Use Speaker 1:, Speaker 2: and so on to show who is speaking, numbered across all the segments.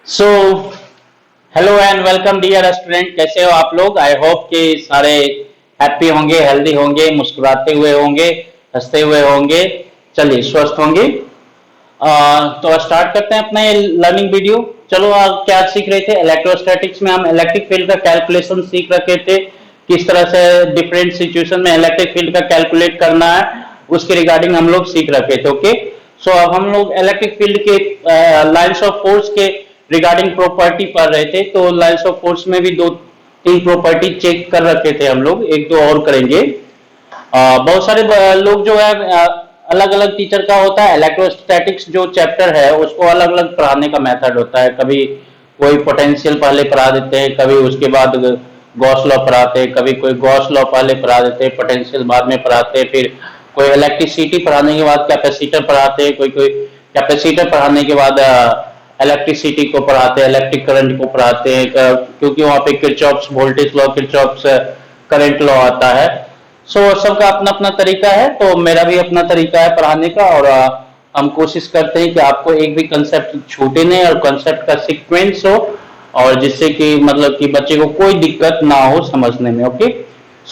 Speaker 1: So hello and welcome dear student. कैसे हो आप लोग? आई होप कि सारे हैप्पी होंगे, हेल्दी होंगे, मुस्कुराते हुए होंगे, हंसते हुए होंगे। चलिए, स्वस्थ होंगे। तो स्टार्ट करते हैं अपना ये लर्निंग वीडियो। चलो, आप क्या सीख रहे थे? इलेक्ट्रोस्टैटिक्स में हम इलेक्ट्रिक फील्ड का कैलकुलेशन सीख रखे थे। किस तरह से डिफरेंट सिचुएशन में इलेक्ट्रिक फील्ड का कैलकुलेट करना है, उसके रिगार्डिंग हम लोग सीख रखे थे। ओके, सो अब हम लोग इलेक्ट्रिक फील्ड के लाइंस ऑफ फोर्स के रिगार्डिंग प्रॉपर्टी पढ़ रहे थे। तो लाइंस ऑफ फोर्स में भी दो तीन प्रॉपर्टी चेक कर रखे थे हम लोग, एक दो और करेंगे। बहुत सारे लोग जो है, अलग अलग टीचर का होता है। इलेक्ट्रोस्टैटिक्स जो चैप्टर है उसको अलग अलग पढ़ाने का मेथड होता है। कभी कोई पोटेंशियल पहले पढ़ा देते हैं, कभी उसके बाद गॉस लॉ पढ़ाते हैं, कभी कोई गॉस लॉ पहले पढ़ा देते हैं, पोटेंशियल बाद में पढ़ाते हैं, फिर कोई इलेक्ट्रिसिटी पढ़ाने के बाद कैपेसिटर पढ़ाते हैं, कोई कोई कैपेसिटर पढ़ाने के बाद इलेक्ट्रिसिटी को पढ़ाते हैं, इलेक्ट्रिक करंट को पढ़ाते हैं, क्योंकि वहां पे Kirchhoff's voltage law, Kirchhoff's current law आता है। सबका अपना अपना तरीका है, तो मेरा भी अपना तरीका है पढ़ाने का। और हम कोशिश करते हैं कि आपको एक भी कंसेप्ट छूटे नहीं और कंसेप्ट का सीक्वेंस हो, और जिससे कि मतलब कि बच्चे को कोई दिक्कत ना हो समझने में। ओके,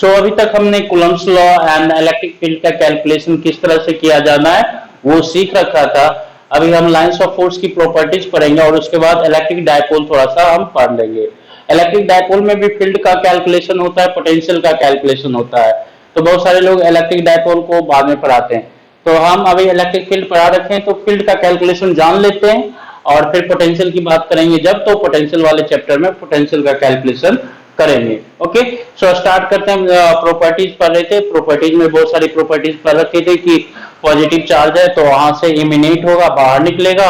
Speaker 1: अभी तक हमने Coulomb's law and electric field का कैलकुलेशन किस तरह से किया जाना है वो सीख रखा था। अभी हम लाइंस ऑफ फोर्स की प्रॉपर्टीज पढ़ेंगे और उसके बाद इलेक्ट्रिक डायपोल थोड़ा सा हम पढ़ लेंगे। इलेक्ट्रिक डायपोल में भी फील्ड का कैलकुलेशन होता है, पोटेंशियल का कैलकुलेशन होता है। तो बहुत सारे लोग इलेक्ट्रिक डायपोल को बाद में पढ़ाते हैं। तो हम अभी इलेक्ट्रिक फील्ड पढ़ा रखे हैं, तो फील्ड का कैलकुलेशन जान लेते हैं और फिर पोटेंशियल की बात करेंगे जब, तो पोटेंशियल वाले चैप्टर में पोटेंशियल का कैलकुलेशन करेंगे। ओके, स्टार्ट करते हैं। प्रॉपर्टीज पढ़ रहे थे, प्रॉपर्टीज में बहुत सारी प्रॉपर्टीज पढ़ रखे थे कि पॉजिटिव चार्ज है तो वहां से इमिनेट होगा, बाहर निकलेगा,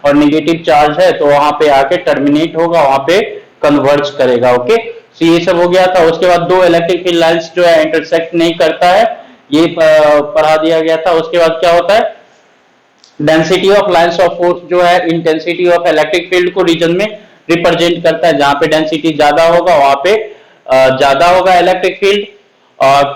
Speaker 1: और निगेटिव चार्ज है तो वहां पे आके टर्मिनेट होगा, वहां पे कन्वर्ज करेगा। ओके, ये सब हो गया था। उसके बाद दो इलेक्ट्रिक फील्ड लाइंस जो है इंटरसेक्ट नहीं करता है, ये पढ़ा दिया गया था। उसके बाद क्या होता है, density of lines of force जो है इंटेंसिटी ऑफ इलेक्ट्रिक फील्ड को रीजन में रिप्रेजेंट करता है। जहां पे डेंसिटी ज्यादा होगा वहां पे ज्यादा होगा इलेक्ट्रिक फील्ड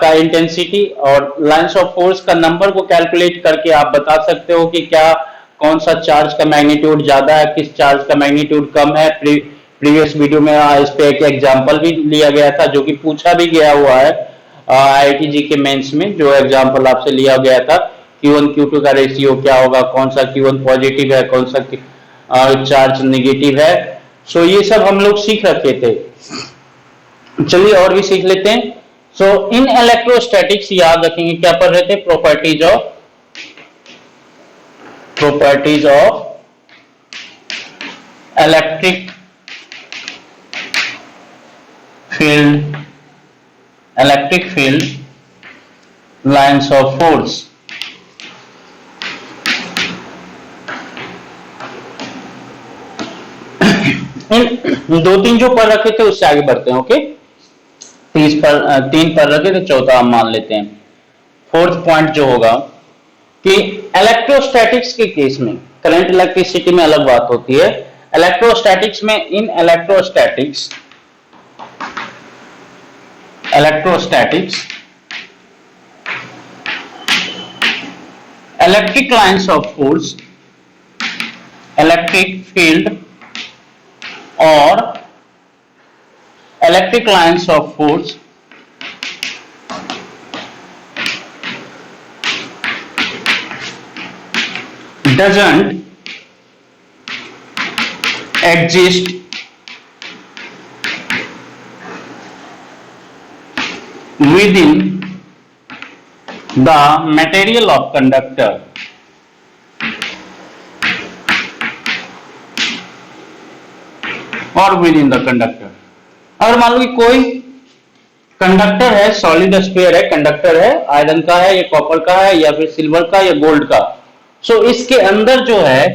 Speaker 1: का इंटेंसिटी। और लाइंस ऑफ फोर्स का नंबर को कैलकुलेट करके आप बता सकते हो कि क्या कौन सा चार्ज का मैग्नीट्यूड ज्यादा है, किस चार्ज का मैग्नीट्यूड कम है। प्रीवियस वीडियो में इस पे एक एग्जांपल भी लिया गया था जो कि पूछा भी गया हुआ है आईआईटी जी के मेंस में। जो एग्जांपल आपसे लिया गया था, Q1 Q2 का रेशियो क्या होगा, कौन सा Q1 पॉजिटिव है, कौन सा चार्ज निगेटिव है। ये सब हम लोग सीख रखे थे। चलिए और भी सीख लेते हैं। इन इलेक्ट्रोस्टैटिक्स याद रखेंगे क्या पढ़ रहे थे, properties of electric field, electric field lines of force. इन दो तीन जो पढ़ रखे थे उससे आगे बढ़ते हैं। ओके, तीन पढ़ रखे थे, चौथा हम मान लेते हैं। फोर्थ पॉइंट जो होगा कि इलेक्ट्रोस्टैटिक्स के केस में करंट इलेक्ट्रिसिटी में अलग बात होती है। इलेक्ट्रोस्टैटिक्स में, in electrostatics electric lines of force, electric field और electric lines of force doesn't exist within the material of conductor और विद इन द कंडक्टर। अगर मान लो कि कोई कंडक्टर है, सॉलिड स्फीयर है, कंडक्टर है, आयरन का है या कॉपर का है या फिर सिल्वर का या गोल्ड का। इसके अंदर जो है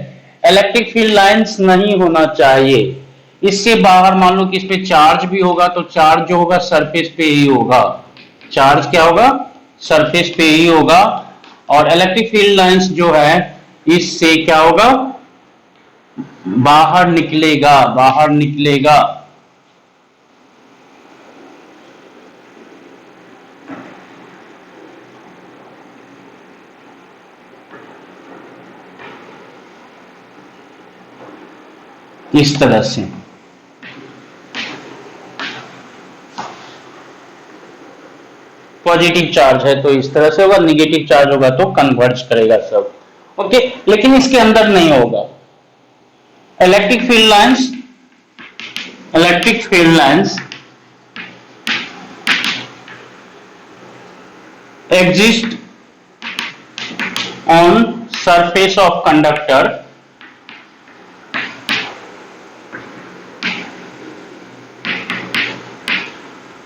Speaker 1: इलेक्ट्रिक फील्ड लाइंस नहीं होना चाहिए। इसके बाहर मान लो कि इस पे चार्ज भी होगा तो चार्ज जो होगा सरफेस पे ही होगा। चार्ज क्या होगा, सरफेस पे ही होगा। और इलेक्ट्रिक फील्ड लाइंस जो है इससे क्या होगा, बाहर निकलेगा, बाहर निकलेगा। इस तरह से। पॉजिटिव चार्ज है तो इस तरह से होगा, निगेटिव चार्ज होगा तो कन्वर्ज करेगा सब। ओके, लेकिन इसके अंदर नहीं होगा। Electric field lines exist on surface of conductor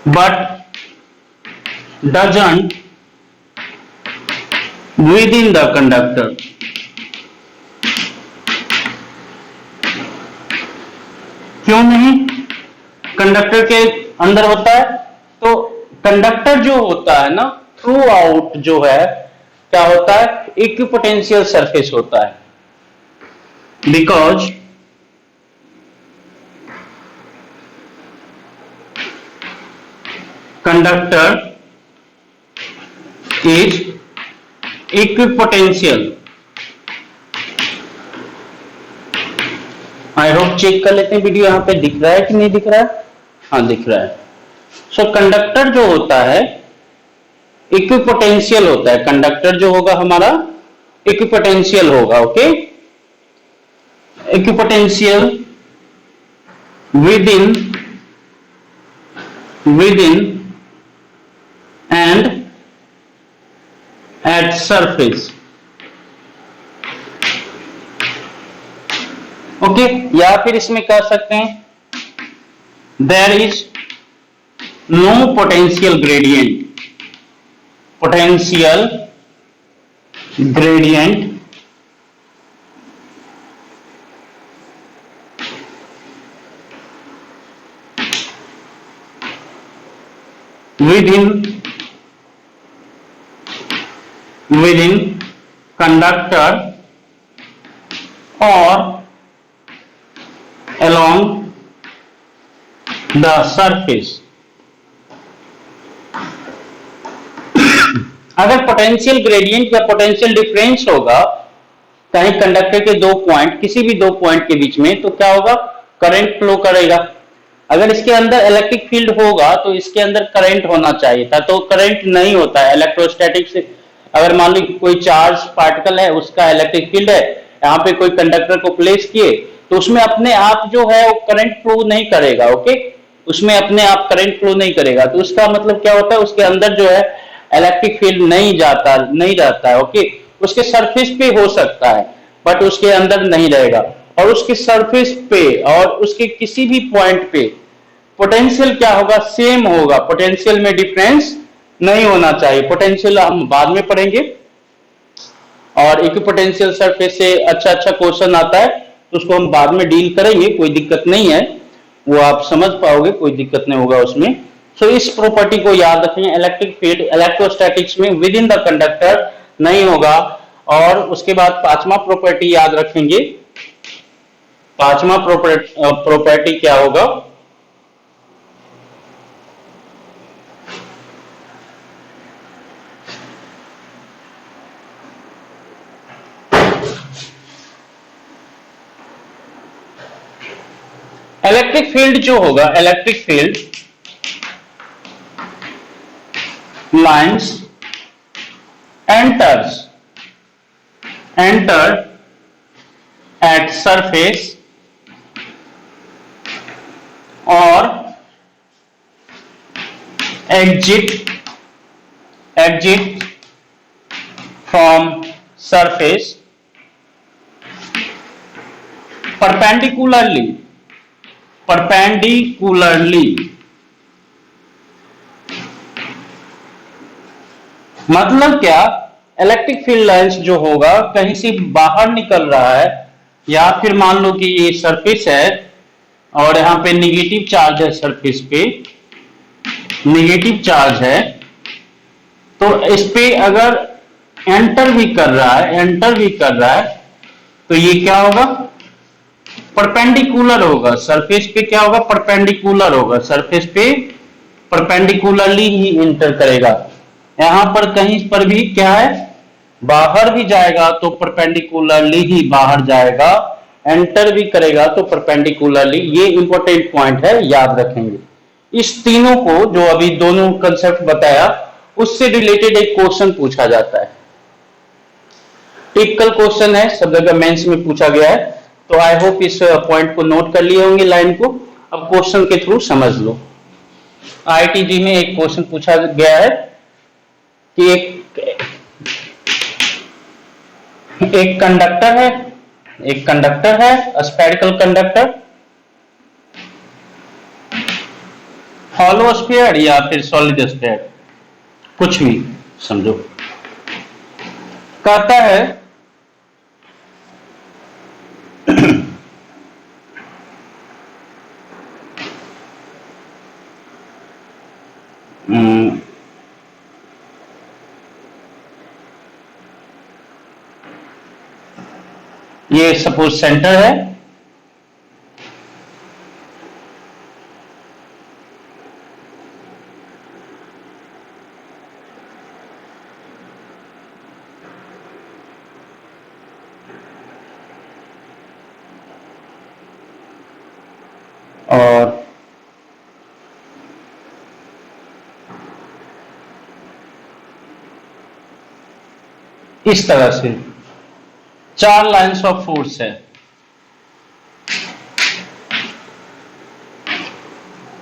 Speaker 1: but doesn't within the conductor। क्यों नहीं? कंडक्टर के अंदर होता है तो कंडक्टर जो होता है ना, थ्रू आउट जो है क्या होता है, इक्विपोटेंशियल सरफेस होता है। Because conductor is equipotential. I hope check कर लेते हैं वीडियो, यहां पे दिख रहा है कि नहीं दिख रहा है? हाँ दिख रहा है। सो कंडक्टर जो होता है इक्विपोटेंशियल होता है। कंडक्टर जो होगा हमारा इक्विपोटेंशियल होगा। Okay, equipotential within and at surface. Okay, या फिर इसमें कह सकते हैं there is no potential gradient. Potential gradient within conductor or along the surface। अगर पोटेंशियल ग्रेडियंट या पोटेंशियल डिफरेंस होगा कहीं कंडक्टर के दो पॉइंट, किसी भी दो पॉइंट के बीच में, तो क्या होगा, करंट फ्लो करेगा। अगर इसके अंदर इलेक्ट्रिक फील्ड होगा तो इसके अंदर करंट होना चाहिए था, तो करंट नहीं होता है। इलेक्ट्रोस्टैटिक से अगर मान लो कोई चार्ज पार्टिकल है, उसका इलेक्ट्रिक फील्ड है, यहाँ पे कोई कंडक्टर को प्लेस किए तो उसमें अपने आप जो है वो करंट फ्लो नहीं करेगा। ओके, उसमें अपने आप करंट फ्लो नहीं करेगा, तो उसका मतलब क्या होता है, उसके अंदर जो है इलेक्ट्रिक फील्ड नहीं जाता है। ओके, उसके सरफेस पे हो सकता है बट उसके अंदर नहीं रहेगा। और उसके सरफेस पे और उसके किसी भी पॉइंट पे पोटेंशियल क्या होगा, सेम होगा। पोटेंशियल में डिफरेंस नहीं होना चाहिए। पोटेंशियल हम बाद में पढ़ेंगे, और इक्विपोटेंशियल सरफेस से अच्छा क्वेश्चन आता है तो उसको हम बाद में डील करेंगे, कोई दिक्कत नहीं है, वो आप समझ पाओगे, कोई दिक्कत नहीं होगा उसमें। सो इस प्रॉपर्टी को याद रखें, इलेक्ट्रिक फील्ड इलेक्ट्रोस्टैटिक्स में विद इन द कंडक्टर नहीं होगा। और उसके बाद पांचवा प्रॉपर्टी याद रखेंगे। पांचवा प्रॉपर्टी क्या होगा, इलेक्ट्रिक फील्ड जो होगा, electric field lines enter at surface or exit from surface perpendicularly। मतलब क्या, इलेक्ट्रिक फील्ड लाइंस जो होगा कहीं से बाहर निकल रहा है, या फिर मान लो कि ये सरफेस है और यहाँ पे निगेटिव चार्ज है, सरफेस पे निगेटिव चार्ज है, तो इस पे अगर एंटर भी कर रहा है तो ये क्या होगा, परपेंडिकुलर होगा। सरफेस पे क्या होगा, परपेंडिकुलर होगा। सरफेस पे परपेंडिकुलरली ही एंटर करेगा। यहां पर कहीं पर भी क्या है, बाहर भी जाएगा तो परपेंडिकुलरली ही बाहर जाएगा, एंटर भी करेगा तो परपेंडिकुलरली, ये इंपॉर्टेंट पॉइंट है, याद रखेंगे। इस तीनों को जो अभी दोनों कंसेप्ट बताया उससे रिलेटेड एक क्वेश्चन पूछा जाता है। टिपिकल क्वेश्चन है, सब जगह मेंस में पूछा गया है, तो आई होप इस पॉइंट को नोट कर लिए होंगे, लाइन को। अब क्वेश्चन के थ्रू समझ लो। आईआईटी में एक क्वेश्चन पूछा गया है कि एक कंडक्टर है स्फेरिकल कंडक्टर, हॉलो स्फीयर या फिर सॉलिड स्फीयर, कुछ भी समझो। कहता है ये सपोज सेंटर है, और इस तरह से 4 लाइंस ऑफ फोर्स है।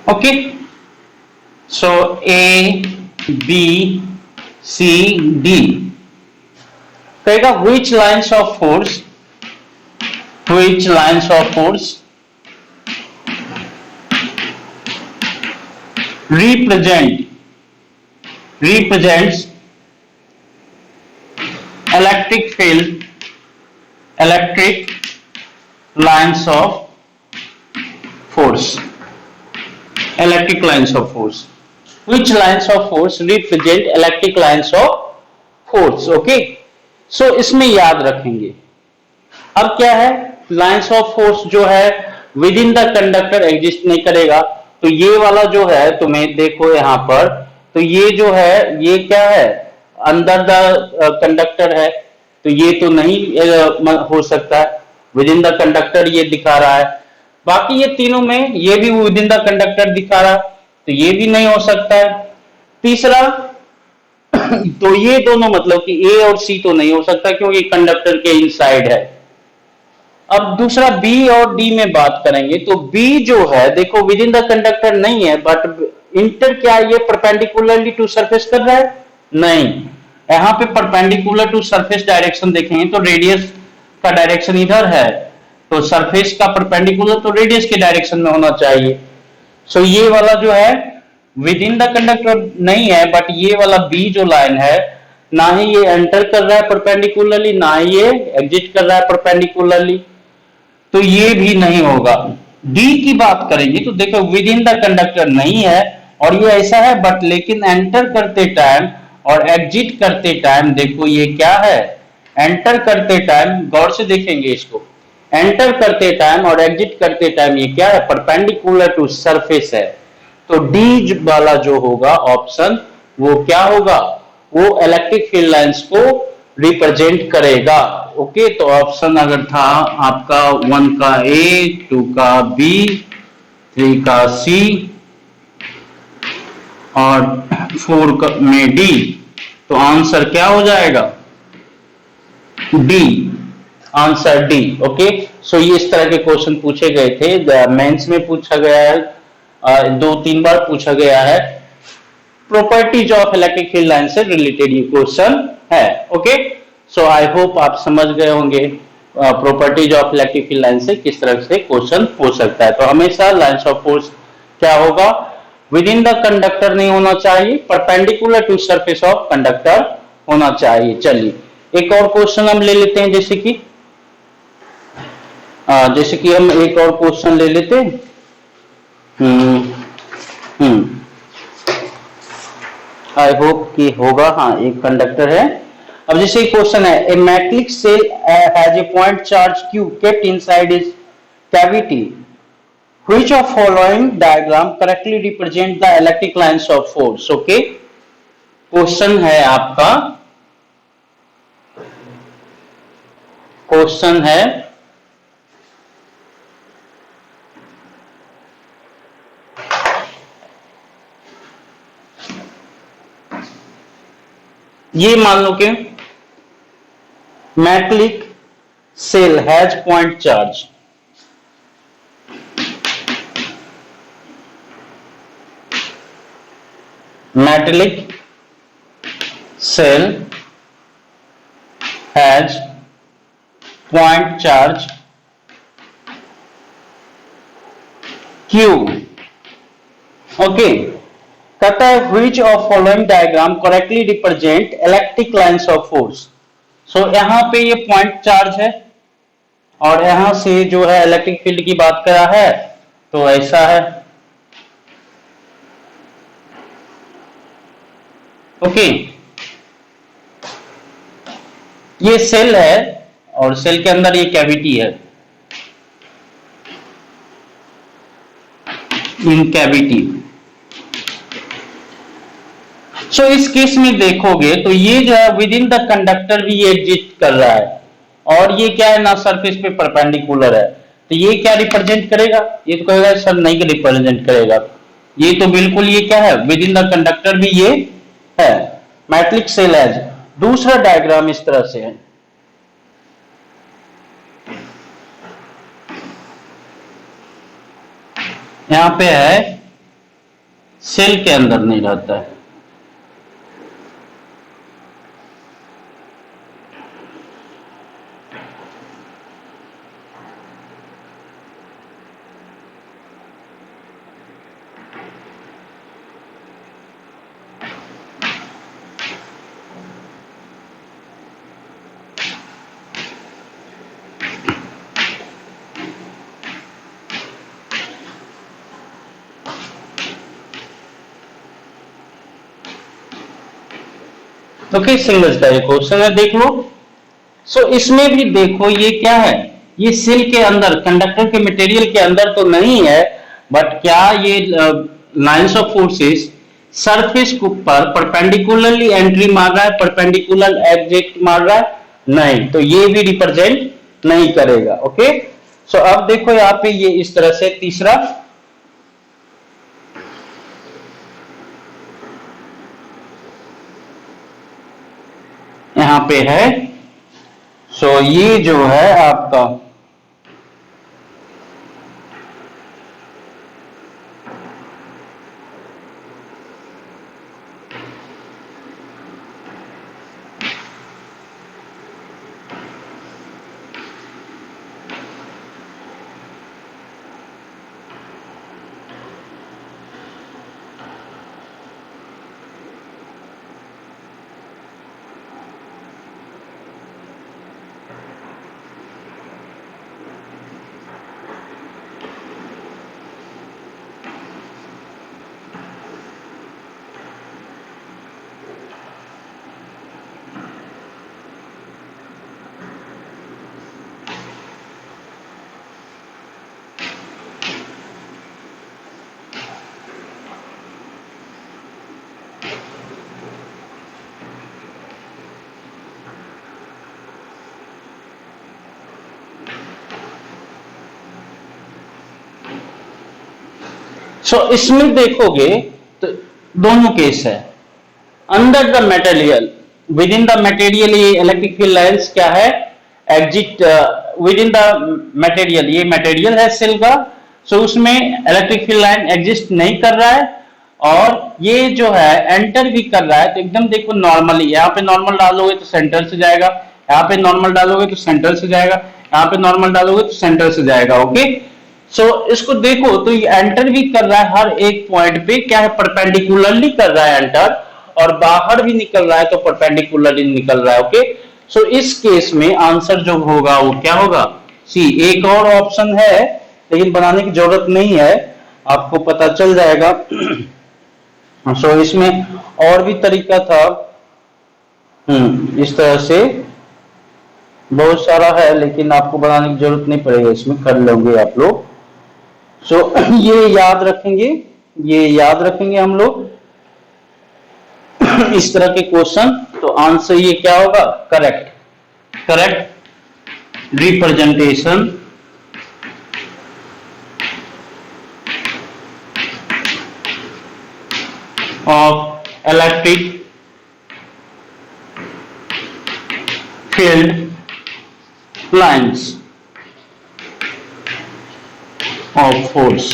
Speaker 1: Okay, so A B C D कहेगा which lines of force represents electric lines of force. Which lines of force represent electric lines of force? Okay, so इसमें याद रखेंगे। अब क्या है, लाइंस ऑफ फोर्स जो है with in the conductor exist नहीं करेगा, तो ये वाला जो है तुम्हें देखो यहां पर, तो ये जो है ये क्या है, अंदर द कंडक्टर है, तो ये तो नहीं हो सकता है, विद इन द कंडक्टर ये दिखा रहा है। बाकी ये तीनों में ये भी विद इन द कंडक्टर दिखा रहा है, तो ये भी नहीं हो सकता है। तीसरा तो ये दोनों मतलब कि ए और सी तो नहीं हो सकता क्योंकि कंडक्टर के इनसाइड है। अब दूसरा बी और डी में बात करेंगे, तो बी जो है देखो विद इन द कंडक्टर नहीं है, बट इंटर क्या ये परपेंडिकुलरली टू सरफेस कर रहा है? नहीं, यहां पे परपेंडिकुलर टू सरफेस डायरेक्शन देखेंगे तो रेडियस का डायरेक्शन इधर है, तो सरफेस का परपेंडिकुलर तो रेडियस के डायरेक्शन में होना चाहिए। सो ये वाला जो है विद इन द कंडक्टर नहीं है, बट ये वाला बी जो लाइन है ना ही ये एंटर कर रहा है परपेंडिकुलरली, ना ही ये एग्जिट कर रहा है परपेंडिकुलरली, तो ये भी नहीं होगा। डी की बात करेंगे तो देखो विद इन द कंडक्टर नहीं है और ये ऐसा है, बट लेकिन एंटर करते टाइम और एग्जिट करते टाइम देखो ये क्या है, एंटर करते टाइम गौर से देखेंगे इसको, एंटर करते टाइम और एग्जिट करते टाइम ये क्या है, परपेंडिकुलर टू सरफेस है। तो डी वाला जो होगा ऑप्शन वो क्या होगा, वो इलेक्ट्रिक फील्ड लाइंस को रिप्रेजेंट करेगा। ओके, तो ऑप्शन अगर था आपका 1 का ए, 2 का बी, 3 का सी और 4 में डी, तो आंसर क्या हो जाएगा, D, answer D. Okay, so ये इस तरह के क्वेश्चन पूछे गए थे, मेंस में पूछा गया है, 2-3 बार पूछा गया है। Properties of electric field line से रिलेटेड ये क्वेश्चन है। ओके, सो आई होप आप समझ गए होंगे properties of electric field line से किस तरह से क्वेश्चन हो सकता है। तो हमेशा लाइंस ऑफ फोर्स क्या होगा, विद इन द कंडक्टर नहीं होना चाहिए, perpendicular to surface of conductor होना चाहिए। चलिए एक और क्वेश्चन हम ले लेते हैं, जैसे कि हम एक और क्वेश्चन ले लेते हैं। आई होप कि होगा, हाँ एक कंडक्टर है। अब जैसे क्वेश्चन है, a metallic cell has a point charge Q kept inside is cavity, which of following diagram correctly represent the electric lines of force. Okay, question है आपका, क्वेश्चन है ये मान लो कि metallic cell has point charge, metallic cell has point charge Q. Okay, कहता है which of following diagram correctly represent electric lines of force. सो यहां पे ये पॉइंट चार्ज है और यहां से जो है इलेक्ट्रिक फील्ड की बात करा है, तो ऐसा है। ओके, ये सेल है और सेल के अंदर ये कैविटी है, इन कैविटी। सो इस केस में देखोगे तो ये जो है विद इन द कंडक्टर भी ये एग्जिस्ट कर रहा है और ये क्या है ना, सरफेस पे परपेंडिकुलर है, तो ये क्या रिप्रेजेंट करेगा? ये तो कहेगा सर नहीं रिप्रेजेंट करेगा, ये तो बिल्कुल ये क्या है, विद इन द कंडक्टर भी ये है। मेटलिक सेल एज, दूसरा डायग्राम इस तरह से है, यहां पे है सेल के अंदर नहीं रहता है। ओके, सिंगल्स का ये क्वेश्चन है, देख लो। सो इसमें भी देखो ये क्या है, ये सेल के अंदर कंडक्टर के मटेरियल के अंदर तो नहीं है, बट क्या ये लाइंस ऑफ फोर्सेस सरफेस के ऊपर परपेंडिकुलरली एंट्री मार रहा है, परपेंडिकुलर एग्जिट मार रहा है? नहीं, तो ये भी रिप्रेजेंट नहीं करेगा। ओके, सो अब देखो यहाँ पे ये इस तरह से तीसरा, यहां पे है। सो ये जो है आपका इसमें देखोगे तो दोनों केस है। Under the material, with in the material ये इलेक्ट्रिक फील्ड लाइंस क्या है, exit with in the material, ये मटेरियल है सेल का, सो उसमें इलेक्ट्रिक फील्ड लाइन एग्जिस्ट नहीं कर रहा है और ये जो है एंटर भी कर रहा है। तो एकदम देखो नॉर्मली, यहाँ पे नॉर्मल डालोगे तो सेंटर से जाएगा, यहाँ पे नॉर्मल डालोगे तो सेंटर से जाएगा, यहाँ पे नॉर्मल डालोगे तो सेंटर से जाएगा। ओके, सो इसको देखो तो ये एंटर भी कर रहा है हर एक पॉइंट पे, क्या है, परपेंडिकुलरली कर रहा है एंटर, और बाहर भी निकल रहा है तो परपेंडिकुलरली निकल रहा है। ओके, सो इस केस में आंसर जो होगा वो क्या होगा, सी। एक और ऑप्शन है लेकिन बनाने की जरूरत नहीं है, आपको पता चल जाएगा। सो इसमें और भी तरीका था, इस तरह से बहुत सारा है लेकिन आपको बनाने की जरूरत नहीं पड़ेगी, इसमें कर लोगे आप लोग। सो ये याद रखेंगे, ये याद रखेंगे हम लोग इस तरह के क्वेश्चन। तो आंसर ये क्या होगा, correct, correct representation of electric field lines of force.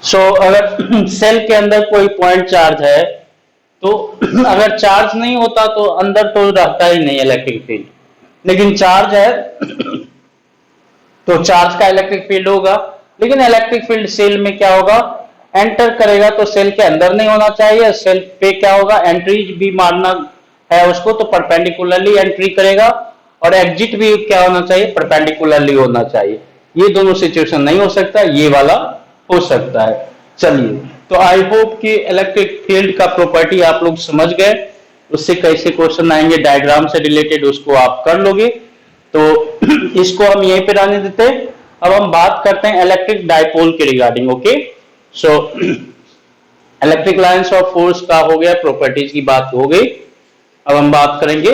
Speaker 1: सो अगर सेल के अंदर कोई पॉइंट चार्ज है तो अगर चार्ज नहीं होता तो अंदर तो रहता ही नहीं इलेक्ट्रिक फील्ड, लेकिन चार्ज है तो चार्ज का इलेक्ट्रिक फील्ड होगा। लेकिन इलेक्ट्रिक फील्ड सेल में क्या होगा, एंटर करेगा तो सेल के अंदर नहीं होना चाहिए, सेल पे क्या होगा, एंट्री भी मारना है उसको तो परपेंडिकुलरली एंट्री करेगा, और एग्जिट भी क्या होना चाहिए, परपेंडिकुलरली होना चाहिए। ये दोनों सिचुएशन नहीं हो सकता, ये वाला हो सकता है। चलिए, तो आई होप कि इलेक्ट्रिक फील्ड का प्रॉपर्टी आप लोग समझ गए, उससे कैसे क्वेश्चन आएंगे डायग्राम से रिलेटेड उसको आप कर लोगे। तो इसको हम यहीं पे रहने देते हैं। अब हम बात करते हैं इलेक्ट्रिक डायपोल के regarding. Okay, so electric lines of force का हो गया, प्रॉपर्टीज की बात हो गई। अब हम बात करेंगे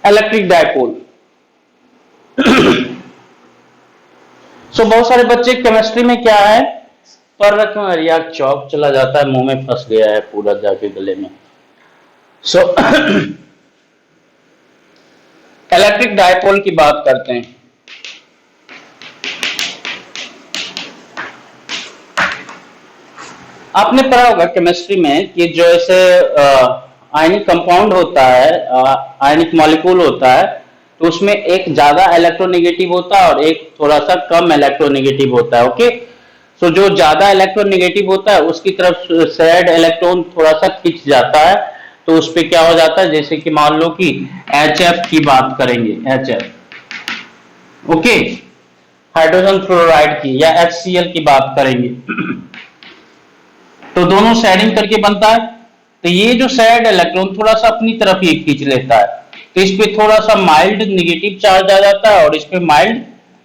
Speaker 1: इलेक्ट्रिक डायपोल। सो बहुत सारे बच्चे केमिस्ट्री में क्या है पर रखना, यार चौक चला जाता है, मुंह में फंस गया है पूरा जाके गले में। सो इलेक्ट्रिक डायपोल की बात करते हैं। आपने पढ़ा होगा केमिस्ट्री में कि जो ऐसे आयनिक कंपाउंड होता है, आयनिक मॉलिक्यूल होता है, तो उसमें एक ज्यादा इलेक्ट्रोनेगेटिव होता है और एक थोड़ा सा कम इलेक्ट्रोनेगेटिव होता है। ओके, सो जो ज्यादा इलेक्ट्रोनेगेटिव होता है उसकी तरफ शेयर्ड इलेक्ट्रॉन थोड़ा सा खिंच जाता है, तो उस पर क्या हो जाता है, जैसे कि मान लो कि HF की बात करेंगे, HF ओके, हाइड्रोजन फ्लोराइड की, या HCl की बात करेंगे, तो दोनों शेयरिंग करके बनता है। तो ये जो शेयर्ड इलेक्ट्रॉन थोड़ा सा अपनी तरफ ही खींच लेता है, तो इस पे थोड़ा सा माइल्ड नेगेटिव चार्ज आ जाता है और इस पे माइल्ड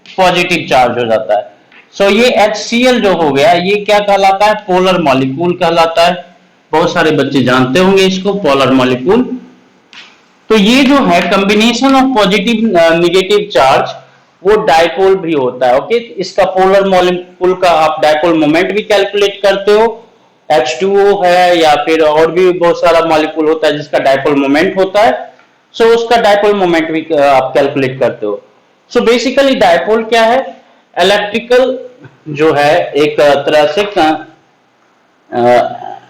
Speaker 1: पॉजिटिव चार्ज हो जाता है। सो ये HCl जो हो गया, ये क्या कहलाता है, पोलर मॉलिक्यूल कहलाता है। बहुत सारे बच्चे जानते होंगे इसको, पोलर मॉलिक्यूल। तो ये जो है combination of positive negative charge, वो डायपोल भी होता है। ओके, इसका पोलर मॉलिक्यूल का आप डायपोल मोमेंट भी कैलकुलेट करते हो, H2O है या फिर और भी बहुत सारा मॉलिक्यूल होता है जिसका डायपोल मोमेंट होता है, सो उसका डायपोल मोमेंट भी आप कैलकुलेट करते हो। सो बेसिकली डायपोल क्या है, इलेक्ट्रिकल जो है एक तरह से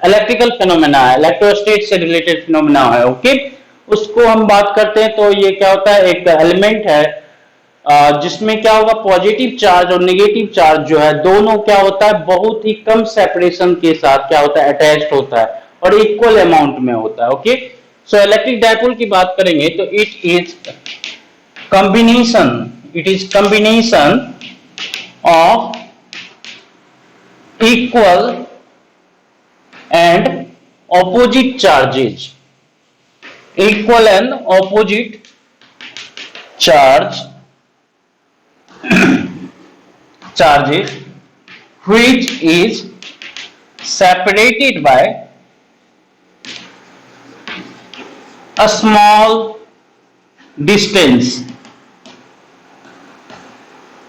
Speaker 1: इलेक्ट्रिकल फिनोमेना है, इलेक्ट्रोस्टेट से रिलेटेड फिनोमेना है। ओके, उसको हम बात करते हैं तो ये क्या होता है, एक एलिमेंट है जिसमें क्या होगा, पॉजिटिव चार्ज और नेगेटिव चार्ज जो है दोनों क्या होता है, बहुत ही कम सेपरेशन के साथ क्या होता है, अटैच्ड होता है और इक्वल अमाउंट में होता है। ओके, सो इलेक्ट्रिक डायपोल की बात करेंगे तो it is combination of equal and opposite charges, equal and opposite charges which is separated by a small distance।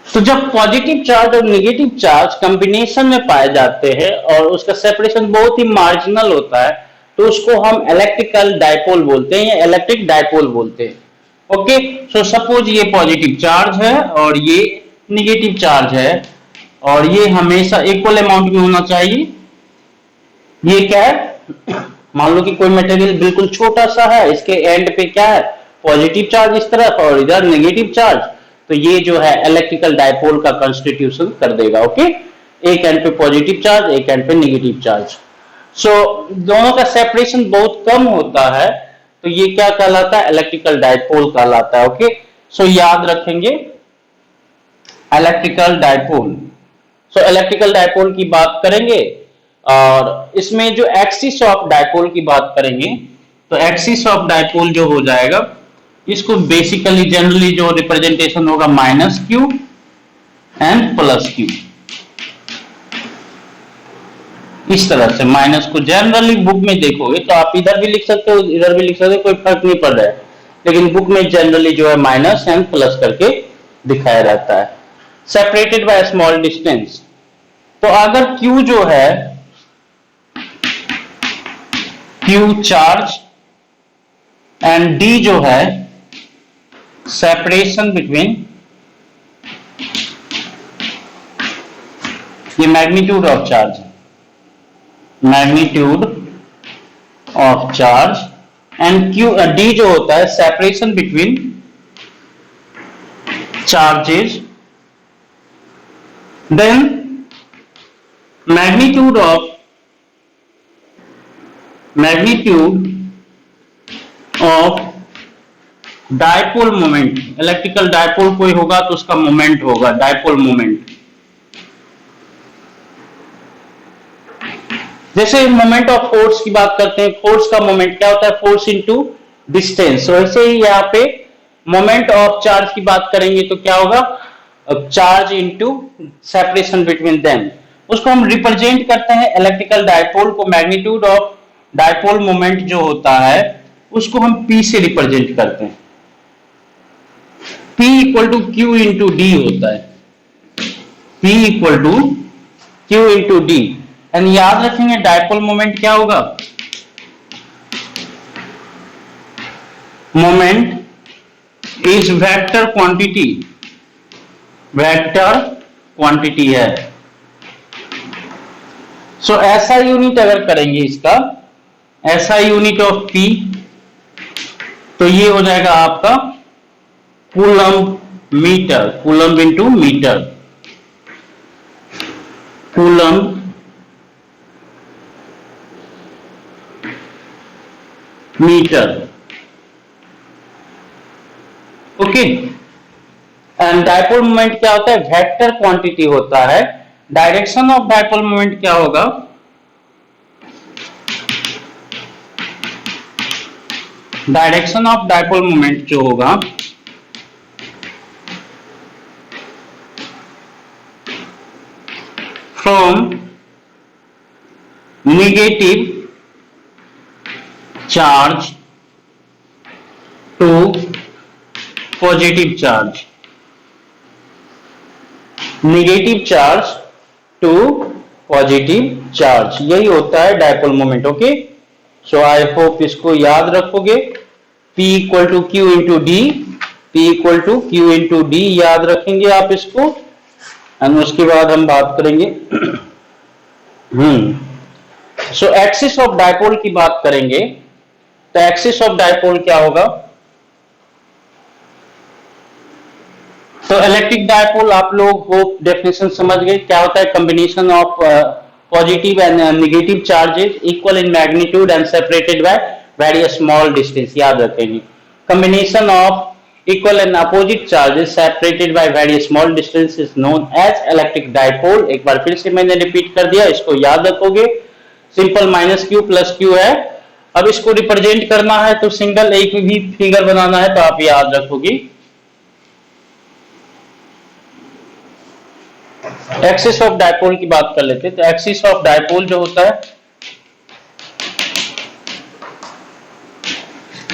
Speaker 1: तो जब पॉजिटिव चार्ज और नेगेटिव चार्ज कॉम्बिनेशन में पाए जाते हैं और उसका सेपरेशन बहुत ही मार्जिनल होता है, तो उसको हम इलेक्ट्रिकल डायपोल बोलते हैं या इलेक्ट्रिक डायपोल बोलते हैं। ओके, सो सपोज ये पॉजिटिव चार्ज है और ये नेगेटिव चार्ज है और ये हमेशा इक्वल अमाउंट में होना चाहिए। ये क्या है, मान लो कि कोई मटेरियल बिल्कुल छोटा सा है, इसके एंड पे क्या है, पॉजिटिव चार्ज इस तरफ और इधर नेगेटिव चार्ज, तो ये जो है इलेक्ट्रिकल डायपोल का कंस्टिट्यूशन कर देगा। ओके, एक एंड पे पॉजिटिव चार्ज, एक एंड पे नेगेटिव चार्ज। सो दोनों का सेपरेशन बहुत कम होता है, तो ये क्या कहलाता है, इलेक्ट्रिकल डायपोल कहलाता है। ओके, सो याद रखेंगे electrical dipole. So electrical dipole की बात करेंगे और इसमें जो एक्सिस ऑफ डायपोल की बात करेंगे, तो एक्सिस ऑफ डायपोल जो हो जाएगा, इसको बेसिकली जनरली जो रिप्रेजेंटेशन होगा -q एंड +q, इस तरह से। माइनस को जनरली बुक में देखोगे तो आप इधर भी लिख सकते हो, इधर भी लिख सकते हो, कोई फर्क नहीं पड़ रहा है, लेकिन बुक में जनरली जो है माइनस एंड प्लस करके दिखाया रहता है, सेपरेटेड बाय स्मॉल डिस्टेंस। तो अगर Q जो है, Q चार्ज एंड डी जो है सेपरेशन बिटवीन, ये magnitude of charge, magnitude of charge, and Q D जो होता है separation between charges, then magnitude of dipole moment, electrical dipole कोई होगा तो उसका मोमेंट होगा डायपोल मोमेंट। जैसे मोमेंट ऑफ फोर्स की बात करते हैं, फोर्स का मोमेंट क्या होता है, फोर्स इनटू डिस्टेंस। वैसे ही यहाँ पे मोमेंट ऑफ चार्ज की बात करेंगे तो क्या होगा, charge into separation between them. उसको हम रिप्रेजेंट करते हैं इलेक्ट्रिकल डायपोल को, मैग्नीट्यूड ऑफ डायपोल मोमेंट जो होता है उसको हम P से रिप्रेजेंट करते हैं। P equal to Q into D होता है, P equal to Q into D. And याद रखेंगे डायपोल मोमेंट क्या होगा, moment is vector quantity, vector quantity है। सो ऐसा यूनिट अगर करेंगे इसका, ऐसा यूनिट ऑफ P, तो ये हो जाएगा आपका coulomb metre, coulomb into metre, coulomb metre. Okay, and dipole moment क्या होता है, वेक्टर क्वांटिटी होता है। डायरेक्शन ऑफ डायपोल मोमेंट क्या होगा, डायरेक्शन ऑफ डायपोल मोमेंट जो होगा from negative charge to positive charge, negative charge to positive charge, यही होता है dipole moment. Okay, so I hope इसको याद रखोगे। P equal to Q into D, P equal to Q into D, याद रखेंगे आप इसको। एंड उसके बाद हम बात करेंगे सो एक्सिस ऑफ डायपोल की बात करेंगे। तो एक्सिस ऑफ डायपोल क्या होगा, तो इलेक्ट्रिक डायपोल आप लोग वो डेफिनेशन समझ गए क्या होता है, combination of positive and negative charges equal in magnitude and separated by very small distance, याद रखेंगे। Combination of equal and opposite charges separated by very small distance is known as electric dipole. एक बार फिर से मैंने repeat कर दिया, इसको याद रखोगे। Simple minus Q plus Q है। अब इसको रिप्रेजेंट करना है तो सिंगल एक भी फिगर बनाना है तो आप याद रखोगे एक्सिस ऑफ डायपोल की बात कर लेते हैं। तो एक्सिस ऑफ डायपोल जो होता है,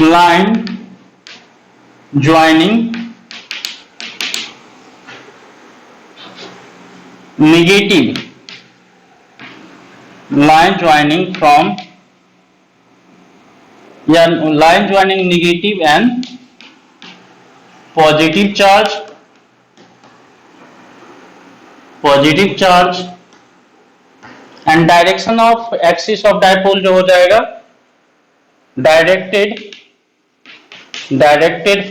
Speaker 1: line joining negative, line joining from line joining negative and positive charge, and direction of axis of dipole जो हो जाएगा directed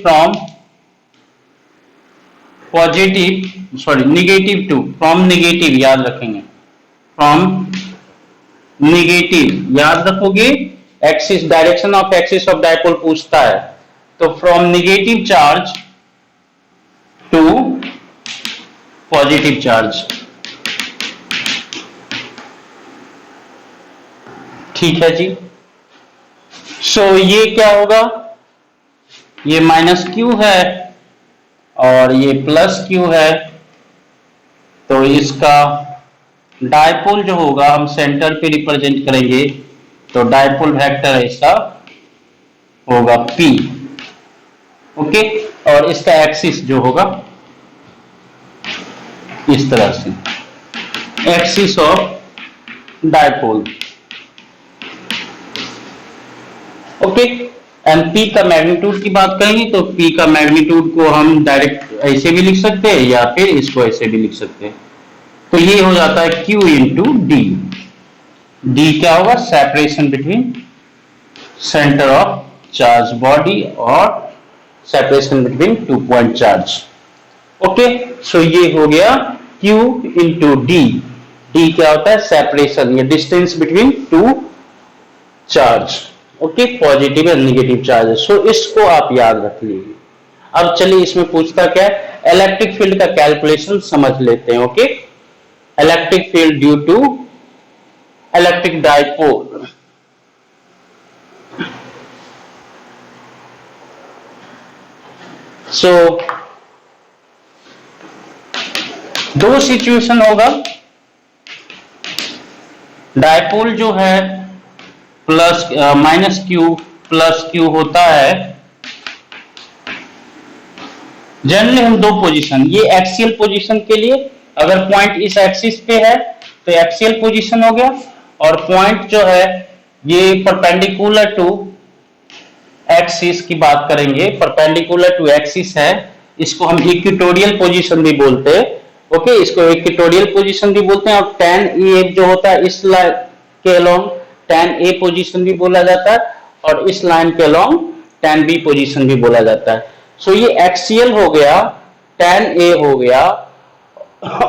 Speaker 1: from negative to, from negative, याद रखेंगे from नेगेटिव, याद रखोगे। Axis, direction of axis of dipole पूछता है तो from negative charge to positive charge, ठीक है जी। सो ये क्या होगा, ये माइनस क्यू है और ये प्लस क्यू है, तो इसका डायपोल जो होगा हम सेंटर पे रिप्रेजेंट करेंगे तो डायपोल वेक्टर ऐसा होगा P, ओके। और इसका एक्सिस जो होगा इस तरह से, axis of dipole, okay. And P का मैग्नीट्यूड की बात करेंगे तो पी का मैग्नीट्यूड को हम डायरेक्ट ऐसे भी लिख सकते हैं या फिर इसको ऐसे भी लिख सकते हैं। तो ये हो जाता है Q इंटू डी। डी क्या होगा? Separation between centre of charge body और separation between 2 point charge. Okay, so ये हो गया Q इंटू डी। डी क्या होता है? सेपरेशन या distance between 2 charge. Okay, positive and negative charge. So इसको आप याद रख लीजिए। अब चलिए इसमें पूछता क्या है, इलेक्ट्रिक फील्ड का कैलकुलेशन समझ लेते हैं। Okay, electric field due to electric dipole. So दो सिचुएशन होगा, डाइपोल जो है plus minus Q plus Q होता है। जनरली हम दो पोजीशन, ये एक्सियल पोजीशन के लिए अगर पॉइंट इस एक्सिस पे है तो एक्सियल पोजीशन हो गया, और पॉइंट जो है ये परपेंडिकुलर टू एक्सिस की बात करेंगे, परपेंडिकुलर टू एक्सिस है, इसको हम इक्वेटोरियल पोजीशन भी बोलते हैं। ओके, इसको इक्वेटोरियल पोजीशन भी बोलते हैं। और tan ए जो होता है इस लाइन के अलोंग tan ए पोजीशन भी बोला जाता है, और इस लाइन के अलोंग tan बी पोजीशन भी बोला जाता है। सो ये एक्सियल हो गया, tan ए हो गया,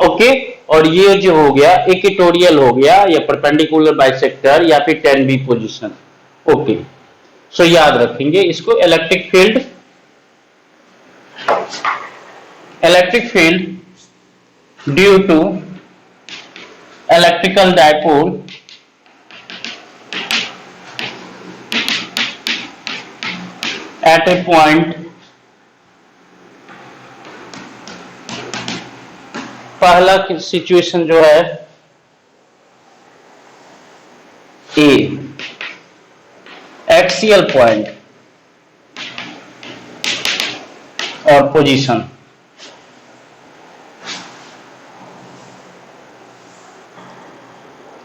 Speaker 1: ओके, और ये जो हो गया इक्वेटोरियल हो गया या परपेंडिकुलर बाइसेक्टर या फिर tan B position. Okay, so याद रखेंगे इसको। Electric field due to electrical dipole at a point, पहला सिचुएशन जो है ए, एक्सियल पॉइंट और पोजीशन।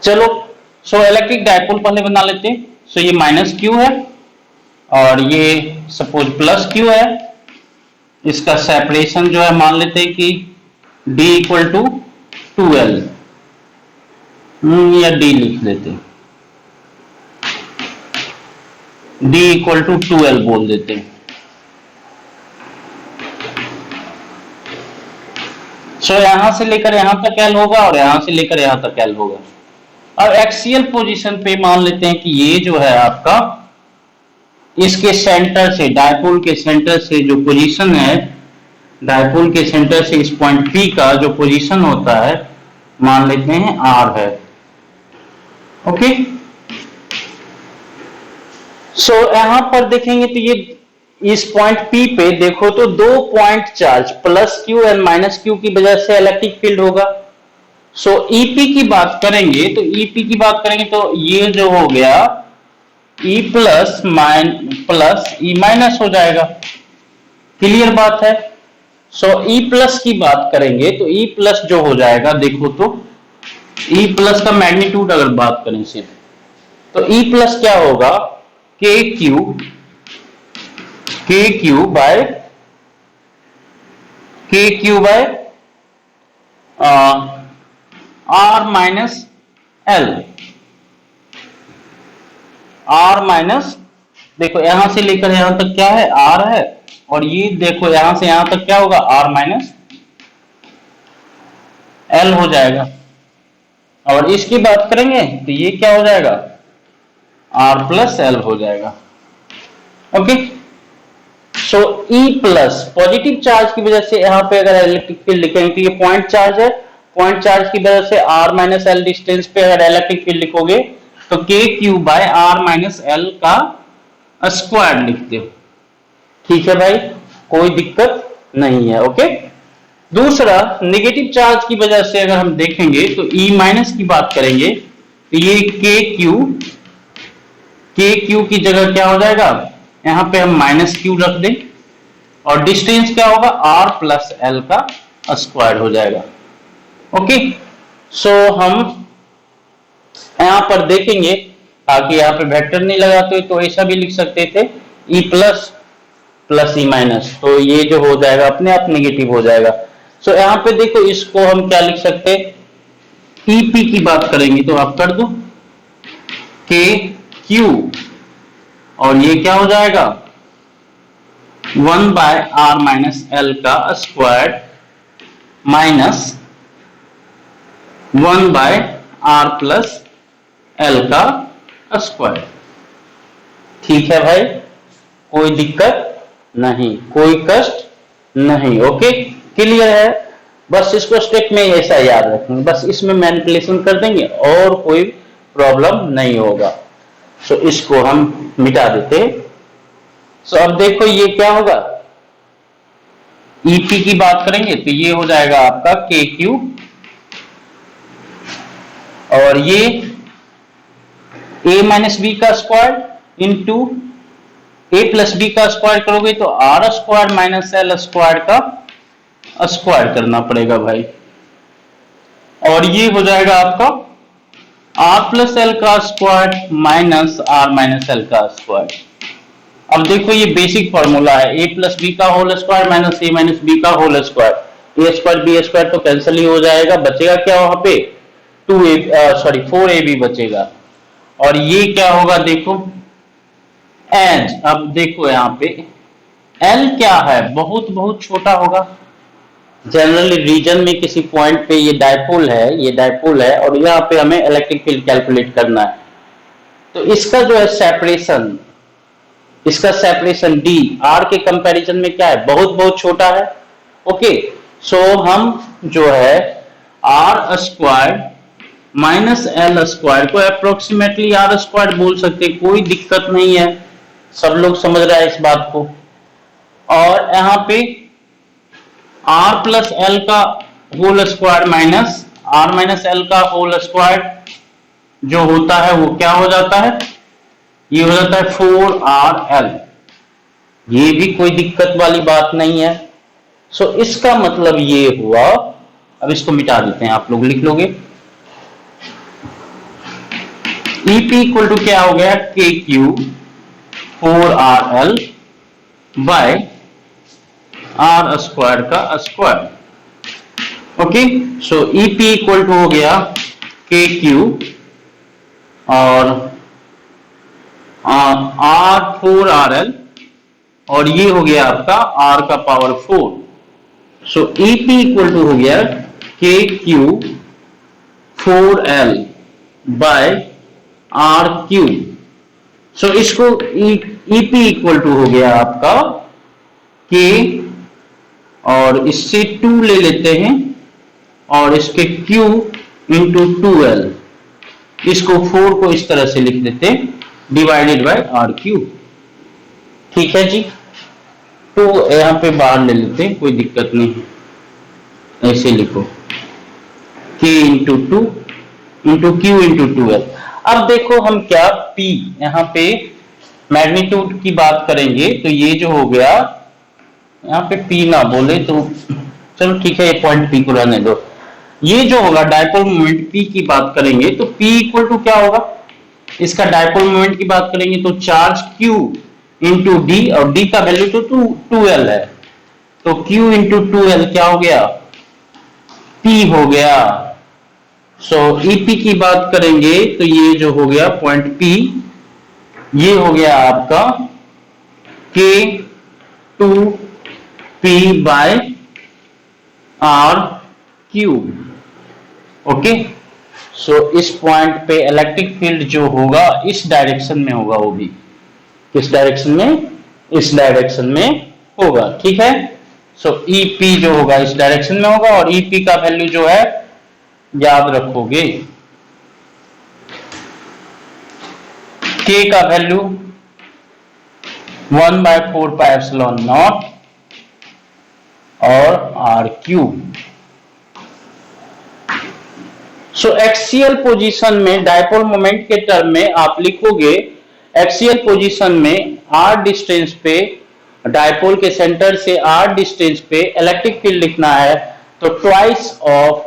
Speaker 1: चलो, सो इलेक्ट्रिक डाइपोल पहले बना लेते हैं। सो ये माइनस क्यू है और ये सपोज प्लस क्यू है। इसका सेपरेशन जो है मान लेते हैं कि D इक्वल टू 2L, या D लिख लेते हैं, D इक्वल टू 2L बोल देते हैं। सो यहां से लेकर यहां तक L होगा और यहां से लेकर यहां तक L होगा। अब एक्सियल पोजीशन पे मान लेते हैं कि ये जो है आपका इसके सेंटर से, डाइपोल के सेंटर से जो पोजीशन है, डाइपोल के सेंटर से इस पॉइंट P का जो पोजीशन होता है मान लेते हैं R है। ओके, सो यहां पर देखेंगे तो ये इस पॉइंट P पे देखो तो दो point charge plus Q and minus Q की वजह से इलेक्ट्रिक फील्ड होगा। सो EP की बात करेंगे तो EP की बात करेंगे तो ये जो हो गया E प्लस E माइनस हो जाएगा। क्लियर बात है। सो E प्लस की बात करेंगे तो E प्लस जो हो जाएगा, देखो तो E प्लस का मैग्नीट्यूड अगर बात करें सिर्फ, तो E प्लस क्या होगा? KQ by R minus L। R minus, देखो यहां से लेकर यहां तक क्या है? R है, और ये देखो यहां से यहां तक क्या होगा? R माइनस L हो जाएगा। और इसकी बात करेंगे तो ये क्या हो जाएगा? R प्लस L हो जाएगा। ओके, सो E प्लस पॉजिटिव चार्ज की वजह से यहां पे अगर इलेक्ट्रिक फील्ड लिखेंगे तो ये पॉइंट चार्ज है, पॉइंट चार्ज की वजह से R माइनस L डिस्टेंस पे अगर इलेक्ट्रिक फील्ड लिखोगे तो KQ by R minus L का स्क्वायर लिखते हो। ठीक है भाई, कोई दिक्कत नहीं है। ओके, दूसरा नेगेटिव चार्ज की वजह से अगर हम देखेंगे तो E माइनस की बात करेंगे तो ये KQ की जगह क्या हो जाएगा? यहां पे हम माइनस क्यू रख दें और डिस्टेंस क्या होगा? R प्लस L का स्क्वायर हो जाएगा। ओके, सो हम यहां पर देखेंगे, ताकि यहां पे वेक्टर नहीं लगाते तो ऐसा भी लिख सकते थे E plus plus E minus, तो ये जो हो जाएगा अपने आप नेगेटिव हो जाएगा। सो यहाँ पे देखो इसको हम क्या लिख सकते हैं, ईपी की बात करेंगे तो आप कर दो के क्यू, और ये क्या हो जाएगा 1/r-l का स्क्वायर माइनस 1/r+l का स्क्वायर। ठीक है भाई, कोई दिक्कत नहीं, कोई कष्ट नहीं। ओके, क्लियर है। बस इसको स्टेप में ऐसा याद रखेंगे, बस इसमें मैनिपुलेशन कर देंगे और कोई प्रॉब्लम नहीं होगा। सो इसको हम मिटा देते। सो अब देखो ये क्या होगा, ईपी की बात करेंगे तो ये हो जाएगा आपका के क्यू, और ये a माइनस बी का square into a plus B का स्क्वायर करोगे तो R square minus L square का स्क्वायर करना पड़ेगा भाई, और ये हो जाएगा आपका आर प्लस एल का square minus R minus L का स्क्वायर। अब देखो ये बेसिक फॉर्मूला है, ए प्लस बी का whole square minus A minus B का whole square, A square B square तो कैंसिल ही हो जाएगा, बचेगा क्या वहां पे 4ab बचेगा। और ये क्या होगा देखो एज, अब देखो यहाँ पे एल क्या है, बहुत बहुत छोटा होगा। जनरली रीजन में किसी पॉइंट पे ये डायपोल है, ये डायपोल है, और यहाँ पे हमें इलेक्ट्रिक फील्ड कैलकुलेट करना है, तो इसका जो है सेपरेशन, इसका सेपरेशन डी आर के कंपैरिजन में क्या है, बहुत बहुत छोटा है। ओके, सो हम जो है R square minus L square को अप्रोक्सीमेटली आर स्क्वायर बोल सकते, कोई दिक्कत नहीं है, सब लोग समझ रहा है इस बात को। और यहाँ पे आर प्लस एल का whole square minus R minus L का होल स्क्वायर जो होता है वो क्या हो जाता है, ये हो जाता है 4rl, ये भी कोई दिक्कत वाली बात नहीं है। सो इसका मतलब ये हुआ, अब इसको मिटा देते हैं, आप लोग लिख लोगे EP इक्वल टू क्या हो गया के Q 4rl by R square का square. Okay, so EP equal to हो गया के क्यू और R4rl, और ये हो गया आपका r का power 4। So EP equal to हो गया के Q 4l by R Q. So इसको EP इक्वल टू हो गया आपका के, और इससे 2 ले लेते हैं और इसके Q इंटू 2l, इसको 4 को इस तरह से लिख देते हैं डिवाइडेड बाय आर क्यू। ठीक है जी, तो यहां पे बाहर ले लेते हैं, कोई दिक्कत नहीं, ऐसे लिखो K into 2 into Q into 2l। अब देखो हम क्या P यहाँ पे मैग्नीट्यूड की बात करेंगे तो ये जो हो गया, यहाँ पे P ना बोले तो चलो ठीक है, ये पॉइंट P को रहने दो। ये जो होगा डायपोल मोमेंट P की बात करेंगे तो P इक्वल टू क्या होगा, इसका डायपोल मोमेंट की बात करेंगे तो चार्ज Q इंटू डी, और D का वैल्यू तो 2l है, तो Q इंटू 2l क्या हो गया P हो गया। सो EP की बात करेंगे तो ये जो हो गया पॉइंट P, ये हो गया आपका K2P by R cube. Okay, so इस पॉइंट पे इलेक्ट्रिक फील्ड जो होगा इस डायरेक्शन में होगा, वो भी किस डायरेक्शन में, इस डायरेक्शन में होगा। ठीक है, सो EP जो होगा इस डायरेक्शन में होगा, और EP का वैल्यू जो है याद रखोगे, K का वैल्यू 1/4πε0 और r cube. So axial position में डायपोल मोमेंट के टर्म में आप लिखोगे, एक्सियल पोजीशन में r डिस्टेंस पे, डायपोल के सेंटर से r डिस्टेंस पे इलेक्ट्रिक फील्ड लिखना है तो twice of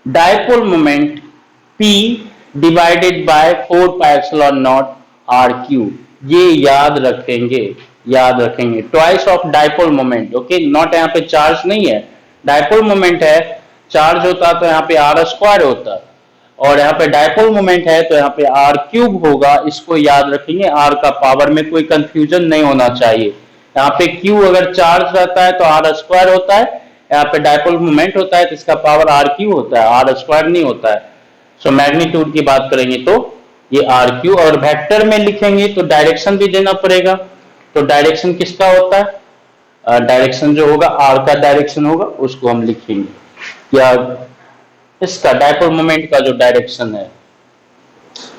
Speaker 1: dipole moment P divided by 4πε0 r cube, ये याद रखेंगे, याद रखेंगे। Twice of dipole moment, okay, not यहाँ पे चार्ज नहीं है, डाइपोल मोमेंट है। चार्ज होता तो यहाँ पे आर स्क्वायर होता, और यहाँ पे डाइपोल मोमेंट है तो यहाँ पे आर क्यूब होगा। इसको याद रखेंगे, आर का पावर में कोई कंफ्यूजन नहीं होना चाहिए। यहाँ पे क्यू अगर चार्ज रहता है तो आर स्क्वायर होता है, यहाँ पे डाइपोल मोमेंट होता है तो इसका पावर आर क्यू होता है, आर स्क्वायर नहीं होता है। सो मैग्नीट्यूड की बात करेंगे तो ये आर क्यू, और वेक्टर में लिखेंगे तो डायरेक्शन भी देना पड़ेगा। तो डायरेक्शन किसका होता है, डायरेक्शन जो होगा आर का डायरेक्शन होगा, उसको हम लिखेंगे, या इसका डाइपोल मोमेंट का जो डायरेक्शन है।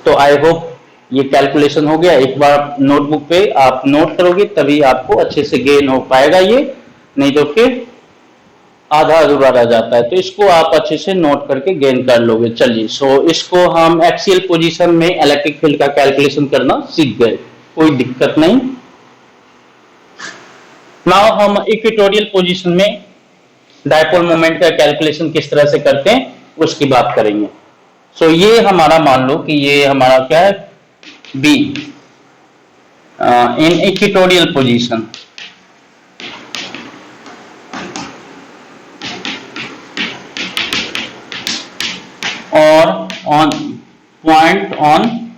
Speaker 1: तो आई होप ये कैलकुलेशन हो गया। एक बार नोटबुक पे आप नोट करोगे तभी आपको अच्छे से गेन हो पाएगा ये, नहीं तो फिर आधा अधूरा रह जाता है। तो इसको आप अच्छे से नोट करके गेन कर लोगे। चलिए, सो इसको हम एक्सियल पोजीशन में इलेक्ट्रिक फील्ड का कैलकुलेशन करना सीख गए, कोई दिक्कत नहीं। नाउ हम इक्वेटोरियल पोजीशन में डाइपोल मोमेंट का कैलकुलेशन किस तरह से करते हैं उसकी बात करेंगे। सो ये हमारा, मान लो कि ये हमारा क्या है, बी इन इक्वेटोरियल पोजीशन, और on point on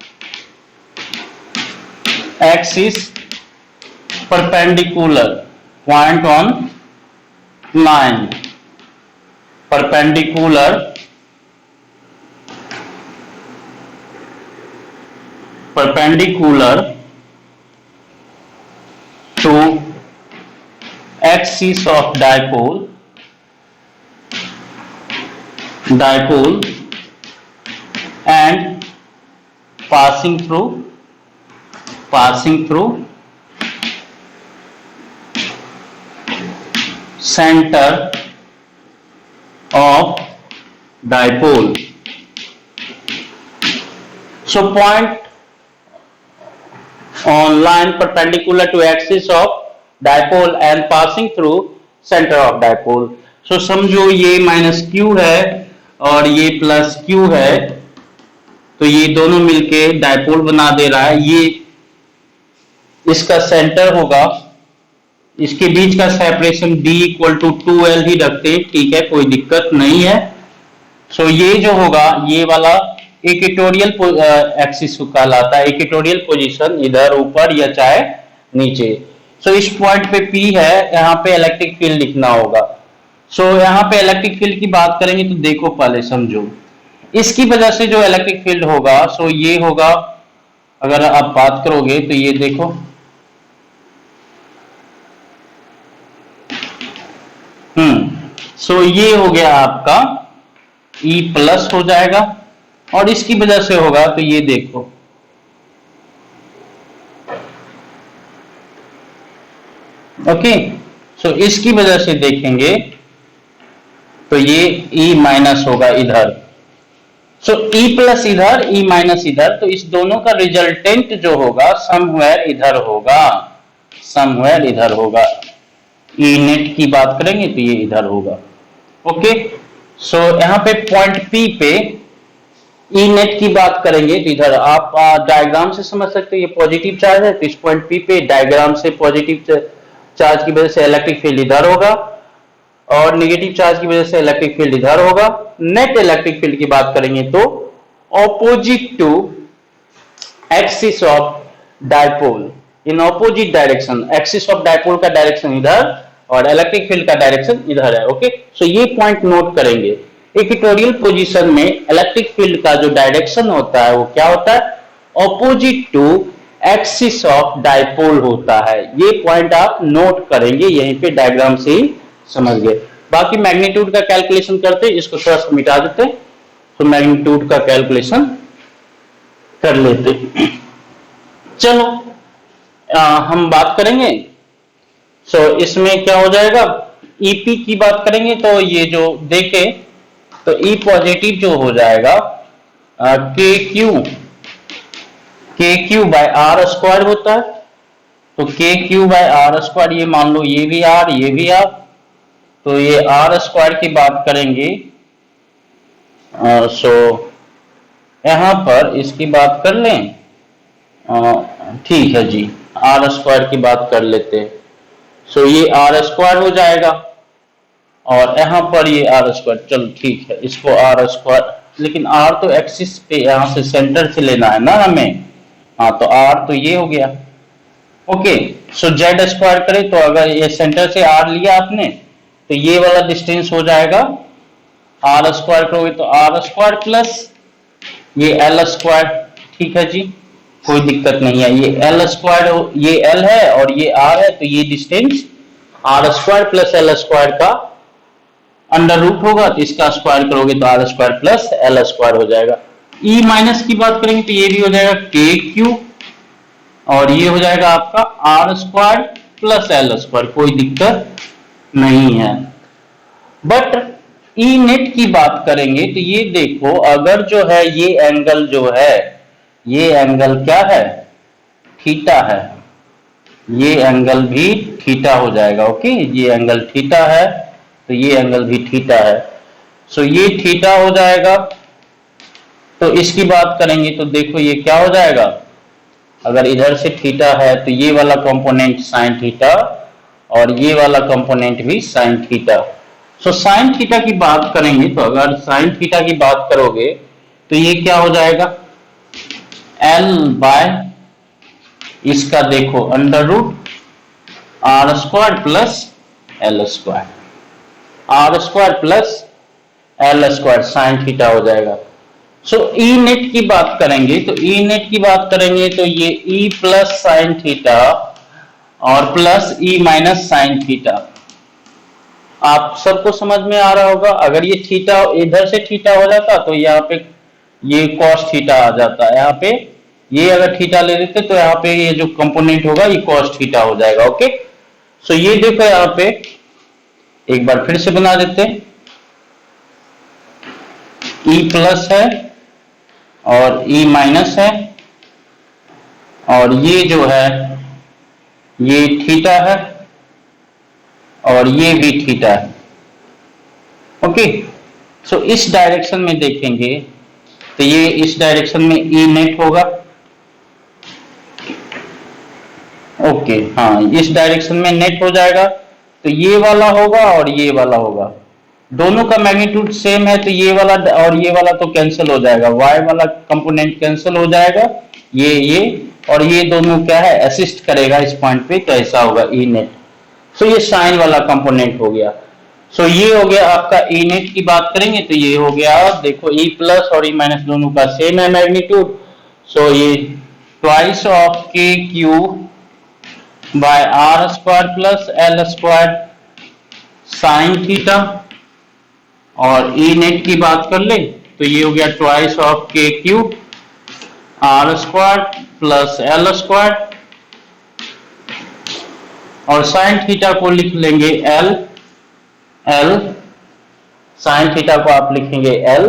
Speaker 1: axis perpendicular, point on line perpendicular to axis of dipole and passing through center of dipole. So point on line perpendicular to axis of dipole and passing through center of dipole. So समझो ये minus Q है और ये plus Q है, तो ये दोनों मिलके डाइपोल बना दे रहा है। ये इसका सेंटर होगा, इसके बीच का separation d equal to 2l ही रखते हैं, ठीक है, कोई दिक्कत नहीं है। सो ये जो होगा ये वाला इक्वेटोरियल एक्सिस कहलाता है, इक्वेटोरियल पोजीशन, इधर ऊपर या चाहे नीचे। सो इस पॉइंट पे P है, यहाँ पे इलेक्ट्रिक फील्ड लिखना होगा। सो यहाँ पे इलेक्ट्रिक फील्ड की बात करेंगे तो देखो, पहले समझो इसकी वजह से जो इलेक्ट्रिक फील्ड होगा, सो ये होगा, अगर आप बात करोगे तो ये देखो, सो ये हो गया आपका E प्लस हो जाएगा, और इसकी वजह से होगा तो ये देखो, ओके। सो इसकी वजह से देखेंगे तो ये E माइनस होगा इधर। सो E प्लस इधर, E माइनस इधर, तो इस दोनों का रिजल्टेंट जो होगा समवेयर इधर होगा, समवेयर इधर होगा। E नेट की बात करेंगे तो ये इधर होगा, ओके। सो यहाँ पे पॉइंट P पे E नेट की बात करेंगे तो इधर आप डायग्राम से समझ सकते हो, ये पॉजिटिव चार्ज है तो इस पॉइंट P पे डायग्राम से पॉजिटिव चार्ज की वजह से इलेक्ट्रिक फील्ड इधर होगा, और नेगेटिव चार्ज की वजह से इलेक्ट्रिक फील्ड इधर होगा। नेट इलेक्ट्रिक फील्ड की बात करेंगे तो opposite to axis of dipole, in opposite direction, axis of dipole का डायरेक्शन इधर और इलेक्ट्रिक फील्ड का डायरेक्शन इधर है, ओके। सो ये पॉइंट नोट करेंगे। इक्वेटोरियल पोजीशन में इलेक्ट्रिक फील्ड का जो डायरेक्शन होता है वो क्या होता है, opposite to axis of dipole होता है। ये पॉइंट आप नोट करेंगे, यहीं पे डायग्राम से ही समझ गए। बाकी मैग्नीट्यूड का कैलकुलेशन करते, इसको थोड़ा सा मिटा देते, तो मैग्नीट्यूड का कैलकुलेशन कर लेते। चलो हम बात करेंगे। सो इसमें क्या हो जाएगा, ईपी की बात करेंगे तो ये जो देखे तो ई पॉजिटिव जो हो जाएगा के क्यू बाय आर स्क्वायर होता है, तो के क्यू बाय आर स्क्वायर, ये मान लो ये भी आर ये भी आर, तो ये आर स्क्वायर की बात करेंगे। सो यहां पर इसकी बात कर लें, ठीक है जी, आर स्क्वायर की बात कर लेते हैं। सो ये आर स्क्वायर हो जाएगा और यहाँ पर ये आर स्क्वायर, चलो ठीक है, इसको आर स्क्वायर, लेकिन आर तो एक्सिस पे यहाँ से सेंटर से लेना है ना हमें। हाँ, तो आर तो ये हो गया। ओके, सो जेड स्क्वायर करें तो अगर ये सेंटर से आर लिया आपने तो ये वाला डिस्टेंस हो जाएगा, आर स्क्वायर करोगे तो आर स्क्वायर प्लस ये एल स्क्वायर। ठीक है जी, कोई दिक्कत नहीं है। ये एल स्क्वायर, ये एल है और ये आर है, तो ये distance R square plus L square का अंडर रूट होगा, तो इसका स्क्वायर करोगे तो R square plus L square हो जाएगा। ई माइनस की बात करेंगे तो ये भी हो जाएगा के क्यू, और ये हो जाएगा आपका R square plus L square, कोई दिक्कत नहीं है। बट ई नेट की बात करेंगे तो ये देखो, अगर जो है ये एंगल जो है, ये एंगल क्या है, थीटा है, ये एंगल भी थीटा हो जाएगा। ओके, ये एंगल थीटा है तो ये एंगल भी थीटा है, सो ये थीटा हो जाएगा। तो इसकी बात करेंगे तो देखो ये क्या हो जाएगा, अगर इधर से थीटा है तो ये वाला कंपोनेंट साइन थीटा और ये वाला कंपोनेंट भी sine theta. So sine theta की बात करेंगे तो अगर साइन थीटा की बात करोगे तो ये क्या हो जाएगा, एल बाय इसका देखो under root R square plus L square, R square plus L square sine theta हो जाएगा। सो ई नेट की बात करेंगे तो ई नेट की बात करेंगे तो ये ई प्लस साइन थीटा और plus E minus sine theta. आप सबको समझ में आ रहा होगा। अगर ये थीटा इधर से थीटा हो जाता तो यहाँ पे ये कॉस थीटा आ जाता है, यहाँ पे ये अगर थीटा ले लेते तो यहाँ पे ये जो कंपोनेंट होगा ये कॉस थीटा हो जाएगा। ओके, सो ये देखो यहाँ पे एक बार फिर से बना देते हैं, ई प्लस है और ई माइनस है और ये जो है ये थीटा है और ये भी थीटा है। ओके, सो इस डायरेक्शन में देखेंगे तो ये इस डायरेक्शन में ई नेट होगा। ओके, हाँ, इस डायरेक्शन में नेट हो जाएगा तो ये वाला होगा और ये वाला होगा, दोनों का मैग्नीट्यूड सेम है तो ये वाला और ये वाला तो कैंसिल हो जाएगा, y वाला कंपोनेंट कैंसिल हो जाएगा, ये और ये दोनों क्या है, असिस्ट करेगा इस पॉइंट पे, तो ऐसा होगा ई नेट। सो ये साइन वाला कंपोनेंट हो गया। सो ये हो गया आपका ई नेट की बात करेंगे तो ये हो गया, देखो ई प्लस और ई माइनस दोनों का सेम है मैग्नीट्यूड, सो ये twice of K Q by R square plus L square sine theta, और ई नेट की बात कर ले तो ये हो गया twice of K cube R square plus L square, और साइन थीटा को लिख लेंगे एल, साइन थीटा को आप लिखेंगे L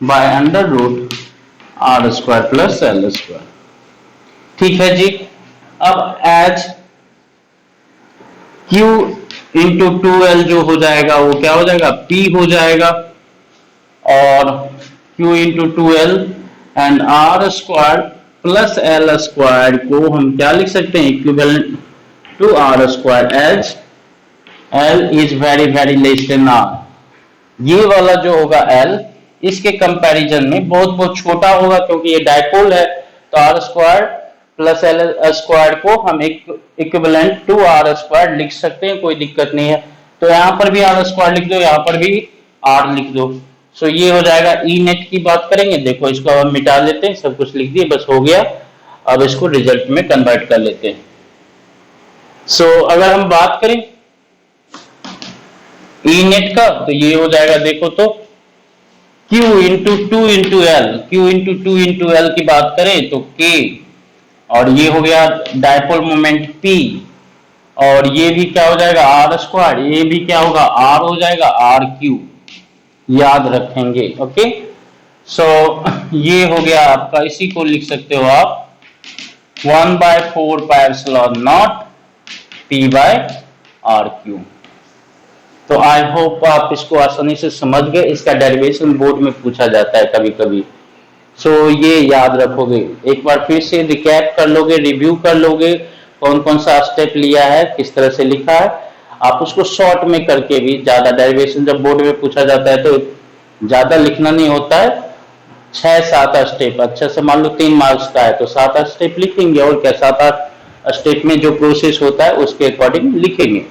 Speaker 1: by under root R square plus L square. ठीक है जी, अब एज Q इंटू 2L जो हो जाएगा वो क्या हो जाएगा, P हो जाएगा, और Q into 2L and R square plus L square को हम क्या लिख सकते हैं, equivalent to R square as L is very less than R। ये वाला जो होगा L इसके कंपैरिजन में बहुत बहुत छोटा होगा, क्योंकि ये डायपोल है, तो R square plus L square को हम इक्विवेलेंट टू आर स्क्वायर लिख सकते हैं, कोई दिक्कत नहीं है। तो यहाँ पर भी आर स्क्वायर लिख दो, यहाँ पर भी आर लिख दो। सो ये हो जाएगा। ई नेट की बात करेंगे, देखो इसको हम मिटा लेते हैं, सब कुछ लिख दिए, बस हो गया। अब इसको रिजल्ट में कन्वर्ट कर लेते हैं। सो अगर हम बात करें ई नेट का तो ये हो जाएगा, देखो तो Q into 2 into L, Q into 2 into L की बात करें तो K, और ये हो गया डायपोल मोमेंट P, और ये भी क्या हो जाएगा आर स्क्वायर, ये भी क्या होगा आर हो जाएगा, आर क्यू, याद रखेंगे। ओके, सो ये हो गया आपका, इसी को लिख सकते हो आप 1/4 pi epsilon naught P by R Q. तो आई होप आप इसको आसानी से समझ गए। इसका डेरिवेशन बोर्ड में पूछा जाता है कभी कभी। सो ये याद रखोगे, एक बार फिर से रिकैप कर लोगे, रिव्यू कर लोगे, कौन कौन सा स्टेप लिया है, किस तरह से लिखा है। आप उसको शॉर्ट में करके भी, ज्यादा डेरिवेशन जब बोर्ड में पूछा जाता है तो ज्यादा लिखना नहीं होता है, 6-7 स्टेप, अच्छा से मान लो 3 मार्क्स का है तो 7 स्टेप लिखेंगे, और क्या 7-8 स्टेप में जो प्रोसेस होता है उसके अकॉर्डिंग लिखेंगे।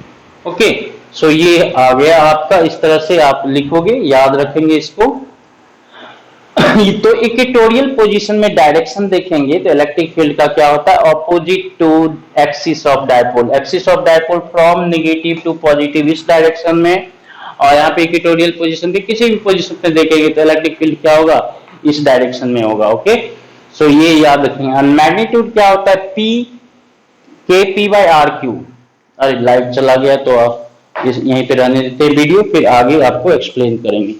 Speaker 1: ओके, सो ये आ गया आपका, इस तरह से आप लिखोगे, याद रखेंगे इसको। तो इक्वेटोरियल पोजीशन में डायरेक्शन देखेंगे तो इलेक्ट्रिक फील्ड का क्या होता है, opposite to axis of dipole, axis of dipole from negative to positive, इस डायरेक्शन में। और यहाँ पे इक्वेटोरियल पोजीशन के किसी भी पोजीशन पे देखेंगे तो इलेक्ट्रिक फील्ड क्या होगा, इस डायरेक्शन में होगा। ओके, सो ये याद रखेंगे। और मैग्नीट्यूड क्या होता है, पी के पी बाई आर क्यू। अरे लाइट चला गया तो आप यहीं पे रहने देते हैं वीडियो, फिर आगे आपको एक्सप्लेन करेंगे।